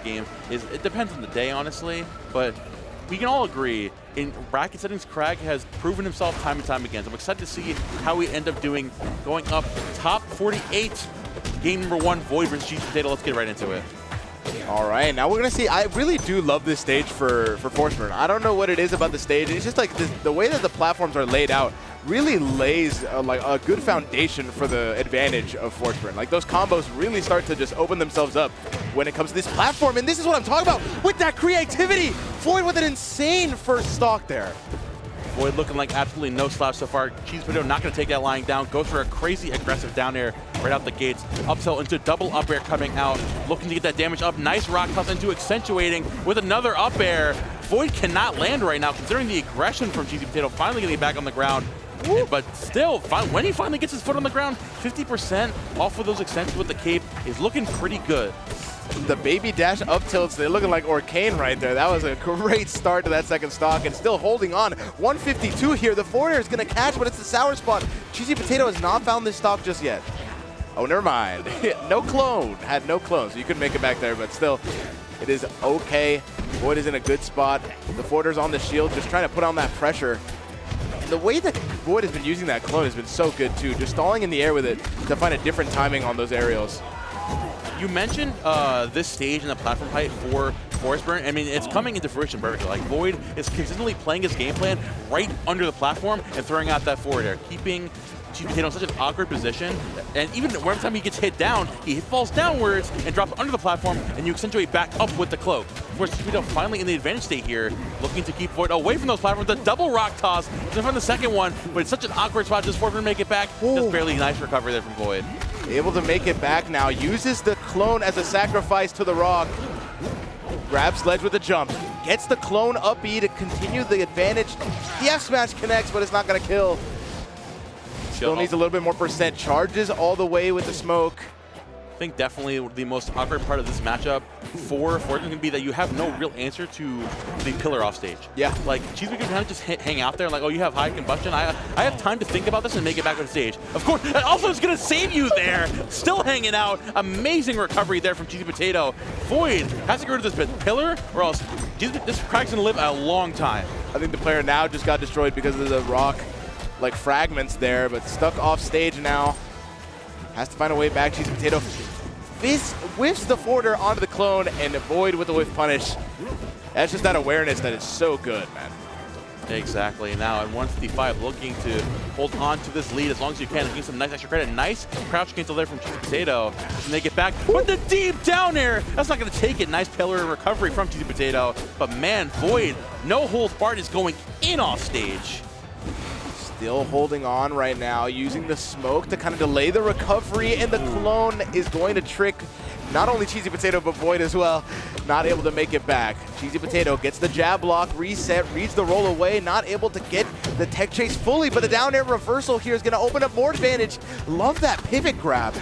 game is it depends on the day, honestly, but we can all agree in bracket settings, Kragg has proven himself time and time again. So I'm excited to see how we end up doing going up top 48, game number 1, VoiD versus CheesyPotato. Let's get right into it. All right, now we're gonna see. I really do love this stage for Forsburn. I don't know what it is about the stage. It's just like the way that the platforms are laid out really lays like a good foundation for the advantage of Forsburn. Like those combos really start to just open themselves up when it comes to this platform. And this is what I'm talking about with that creativity. VoiD with an insane first stock there. VoiD looking like absolutely no slouch so far. CheesyPotato not going to take that lying down. Goes for a crazy aggressive down air right out the gates. Up tilt into double up air coming out. Looking to get that damage up. Nice rock toss into accentuating with another up air. VoiD cannot land right now considering the aggression from CheesyPotato finally getting back on the ground. But still, when he finally gets his foot on the ground, 50% off of those extensions with the cape is looking pretty good. The baby dash up tilts, they're looking like Orcane right there. That was a great start to that second stock and still holding on. 152 here. The forward air is going to catch, but it's the sour spot. CheesyPotato has not found this stock just yet. Oh, never mind. No clone. Had no clone, so you couldn't make it back there, but still, it is okay. VoiD is in a good spot. The forward air's on the shield, just trying to put on that pressure. And the way that VoiD has been using that clone has been so good too, just stalling in the air with it to find a different timing on those aerials. You mentioned this stage and the platform height for Forsburn. I mean, it's coming into fruition perfectly. Like, VoiD is consistently playing his game plan right under the platform and throwing out that forward air, keeping CheesyPotato in such an awkward position. And even every time he gets hit down, he falls downwards and drops under the platform, and you accentuate back up with the cloak. Of course, CheesyPotato finally in the advantage state here, looking to keep VoiD away from those platforms. The double rock toss, then from the second one, but it's such an awkward spot. Does Forsburn make it back? Just barely. Nice recovery there from VoiD. Able to make it back now. Uses the clone as a sacrifice to the rock. Grabs ledge with a jump. Gets the clone up E to continue the advantage. The F smash connects, but it's not going to kill. Still needs a little bit more percent. Charges all the way with the smoke. I think definitely the most awkward part of this matchup for Forsburn can be that you have no real answer to the pillar off stage. Yeah. Like, CheesyPotato can kind of just hang out there and like, oh, you have high combustion. I have time to think about this and make it back on stage. Of course, and also it's going to save you there. Still hanging out. Amazing recovery there from CheesyPotato. VoiD has to get rid of this pillar or else this Kragg's going to live a long time. I think the player now just got destroyed because of the rock like fragments there, but stuck off stage now. Has to find a way back. CheesyPotato whiffs the forwarder onto the clone, and VoiD with the whiff punish. That's just that awareness that is so good, man. Exactly. Now at 155, looking to hold on to this lead as long as you can. Getting some nice extra credit. Nice crouch cancel there from CheesyPotato. And they get back with the deep down air. That's not going to take it. Nice pillar recovery from CheesyPotato. But man, VoiD, no holds barred, is going in off stage. Still holding on right now, using the smoke to kind of delay the recovery, and the clone is going to trick not only CheesyPotato, but VoiD as well. Not able to make it back. CheesyPotato gets the jab block, reset, reads the roll away, not able to get the tech chase fully, but the down air reversal here is going to open up more advantage. Love that pivot grab.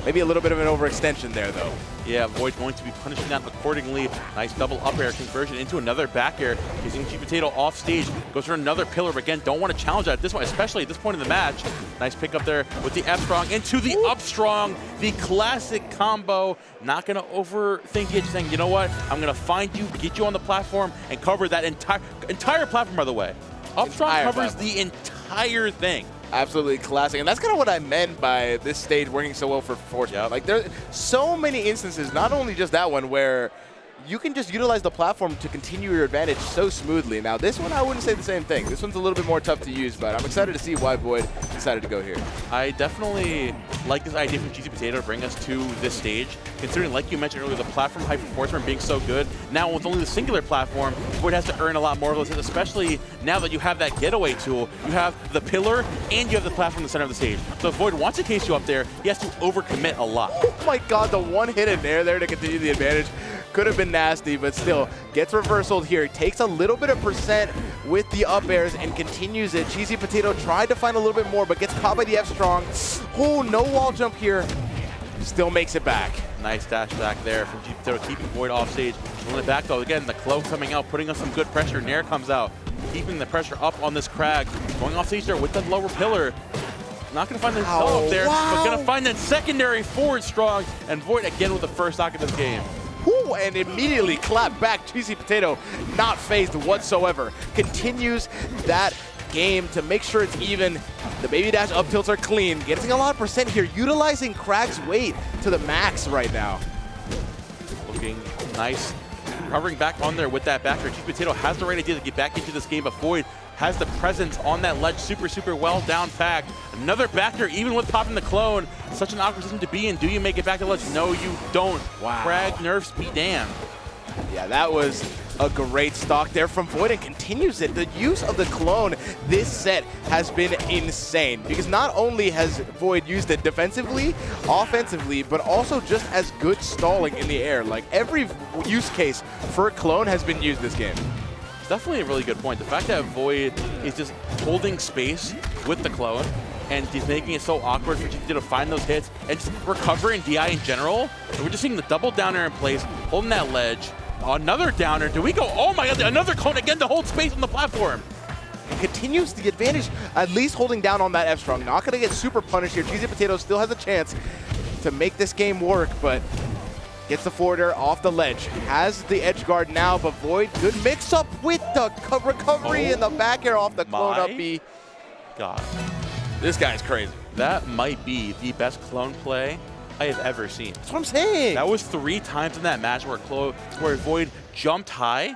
Maybe a little bit of an overextension there, though. Yeah, VoiD going to be punishing that accordingly. Nice double up air conversion into another back air. Using CheesyPotato off stage. Goes for another pillar, but again, don't want to challenge that at this point, especially at this point in the match. Nice pick up there with the F strong into the up strong. The classic combo. Not going to overthink it. Just saying, you know what? I'm going to find you, get you on the platform, and cover that entire platform, by the way. Up strong covers the entire thing. Absolutely classic, and that's kind of what I meant by this stage working so well for Forsburn. Yep. Like, there's so many instances, not only just that one, where you can just utilize the platform to continue your advantage so smoothly. Now, this one, I wouldn't say the same thing. This one's a little bit more tough to use, but I'm excited to see why VoiD decided to go here. I definitely like this idea from CheesyPotato to bring us to this stage, considering, like you mentioned earlier, the platform height for Forsburn being so good. Now, with only the singular platform, VoiD has to earn a lot more of those hits, especially now that you have that getaway tool. You have the pillar, and you have the platform in the center of the stage. So if VoiD wants to case you up there, he has to overcommit a lot. Oh my god, the one hit in there to continue the advantage. Could have been nasty, but still gets reversaled here. Takes a little bit of percent with the up airs and continues it. CheesyPotato tried to find a little bit more, but gets caught by the F strong. Oh, no wall jump here. Still makes it back. Nice dash back there from CheesyPotato, keeping VoiD off stage. Pulling it back though, again, the cloak coming out, putting on some good pressure. Nair comes out, keeping the pressure up on this Kragg. Going off stage there with the lower pillar. Not going to find the up there, but going to find that secondary forward strong. And VoiD again with the first stock of this game. Oh, and immediately clapped back. CheesyPotato not phased whatsoever. Continues that game to make sure it's even. The baby dash up tilts are clean. Getting a lot of percent here, utilizing Kragg's weight to the max right now. Looking nice. Covering back on there with that backer. CheesyPotato has the right idea to get back into this game, but VoiD has the presence on that ledge super well down packed. Another backer, even with popping the clone. Such an awkward position to be in. Do you make it back to the ledge? No, you don't. Wow. Kragg nerfs be damned. Yeah, that was a great stock there from VoiD and continues it. The use of the clone this set has been insane because not only has VoiD used it defensively, offensively, but also just as good stalling in the air. Like every use case for clone has been used this game. Definitely a really good point. The fact that VoiD is just holding space with the clone and he's making it so awkward for GT to find those hits and just recover in DI in general. And we're just seeing the double downer in place, holding that ledge. Another downer. Do we go? Oh my god, another clone again to hold space on the platform. It continues the advantage, at least holding down on that F-Strong. Not going to get super punished here. CheesyPotato still has a chance to make this game work, but gets the forwarder off the ledge. Has the edge guard now, but VoiD, good mix-up with the recovery in the back air off the clone up B. God. This guy's crazy. That might be the best clone play I have ever seen. That's what I'm saying. That was 3 times in that match where VoiD jumped high,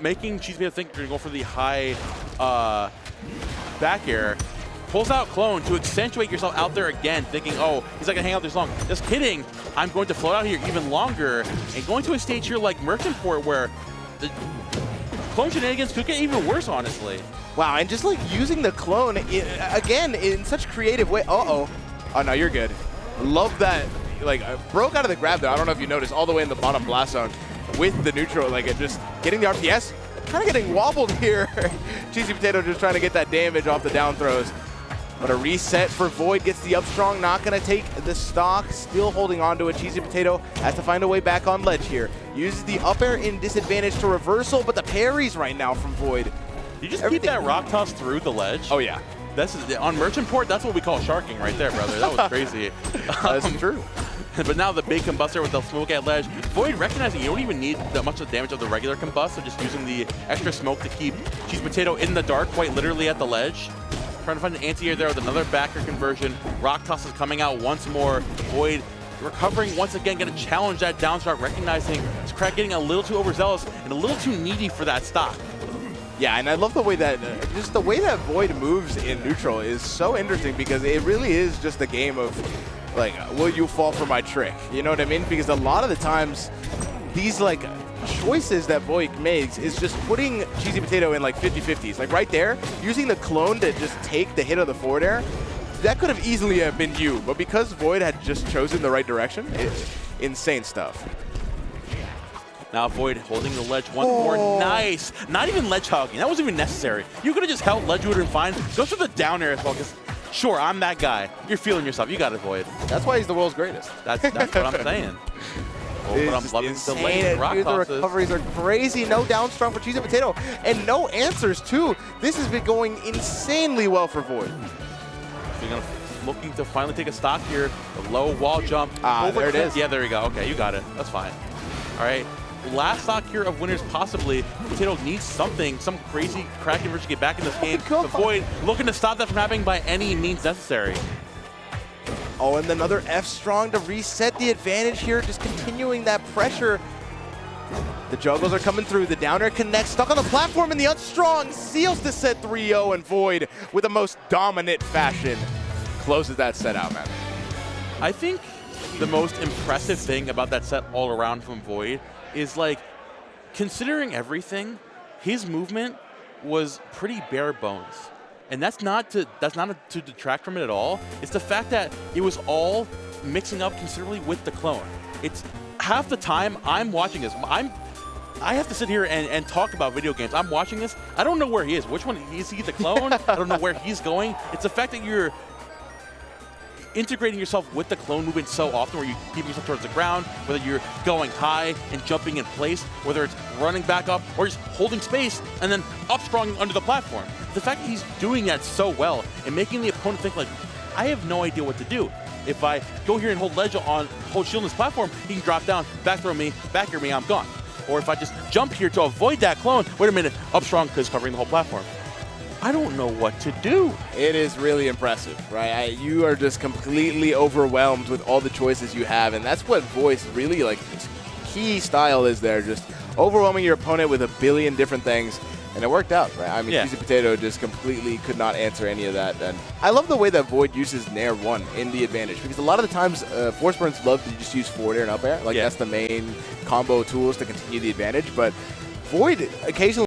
making CheesyPotato think they're going to go for the high back air. Pulls out clone to accentuate yourself out there again, thinking, oh, he's not going to hang out this long. Just kidding. I'm going to float out here even longer. And going to a stage here like Merchantport where the clone shenanigans could get even worse, honestly. Wow, and just like using the clone, again, in such creative way. Uh-oh. Oh, no, you're good. Love that, like, broke out of the grab there. I don't know if you noticed, all the way in the bottom blast zone with the neutral, like, just getting the RPS, kind of getting wobbled here. CheesyPotato just trying to get that damage off the down throws. But a reset for VoiD, gets the up strong, not going to take the stock, still holding on to it. CheesyPotato has to find a way back on ledge here. Uses the up air in disadvantage to reversal, but the parries right now from VoiD. You just keep that rock toss through the ledge? Oh, yeah. This is on Merchantport. That's what we call sharking right there, brother. That was crazy. That's true. But now the big combustor with the smoke at ledge. VoiD recognizing you don't even need that much of the damage of the regular combust, so just using the extra smoke to keep CheesyPotato in the dark, quite literally at the ledge. Trying to find an anti-air there with another backer conversion. Rock toss is coming out once more. VoiD recovering once again, going to challenge that down start, recognizing Kragg getting a little too overzealous and a little too needy for that stock. Yeah, and I love the way that, just the way that VoiD moves in neutral is so interesting because it really is just a game of, like, will you fall for my trick? You know what I mean? Because a lot of the times, these, like, choices that VoiD makes is just putting CheesyPotato in, like, 50-50s. Like, right there, using the clone to just take the hit of the forward air, that could have easily been you. But because VoiD had just chosen the right direction, it's insane stuff. Now VoiD holding the ledge one more. Nice. Not even ledge hogging. That wasn't even necessary. You could have just held ledge, would have been fine. Go for the down air as well, because sure, I'm that guy. You're feeling yourself. You got it, VoiD. That's why he's the world's greatest. That's what I'm saying. Oh, but I'm loving the lane rock the tosses. recoveries are crazy. No down strong for CheesyPotato, and no answers too. This has been going insanely well for VoiD. So you're looking to finally take a stock here. A low wall jump. There it is. Yeah, there you go. Okay, you got it. That's fine. All right. Last stock here of winners possibly. Potato needs something, some crazy Kragg conversion to get back in this game. But VoiD looking to stop that from happening by any means necessary. Oh, and another F strong to reset the advantage here, just continuing that pressure. The juggles are coming through. The downer connects, stuck on the platform, and the unstrong seals the set 3-0, and VoiD, with the most dominant fashion, closes that set out, man. I think the most impressive thing about that set all around from VoiD is, like, considering everything, his movement was pretty bare bones. And that's not to detract from it at all. It's the fact that it was all mixing up considerably with the clone. It's half the time I'm watching this. I have to sit here and talk about video games. I'm watching this. I don't know where he is. Which one is he? The clone? I don't know where he's going. It's the fact that you're integrating yourself with the clone movement so often, where you keep yourself towards the ground, whether you're going high and jumping in place, whether it's running back up or just holding space and then up strong under the platform. The fact that he's doing that so well and making the opponent think, like, I have no idea what to do. If I go here and hold ledge on hold shield on this platform, he can drop down, back throw me, back air me, I'm gone. Or if I just jump here to avoid that clone, wait a minute, up strong because covering the whole platform. I don't know what to do. It is really impressive, right? You are just completely overwhelmed with all the choices you have, and that's what VoiD really, like, key style is there, just overwhelming your opponent with a billion different things, and it worked out, right? I mean, CheesyPotato just completely could not answer any of that, and I love the way that VoiD uses Nair 1 in the advantage, because a lot of the times, Forsburns love to just use forward air and up air, like that's the main combo tools to continue the advantage, but VoiD occasionally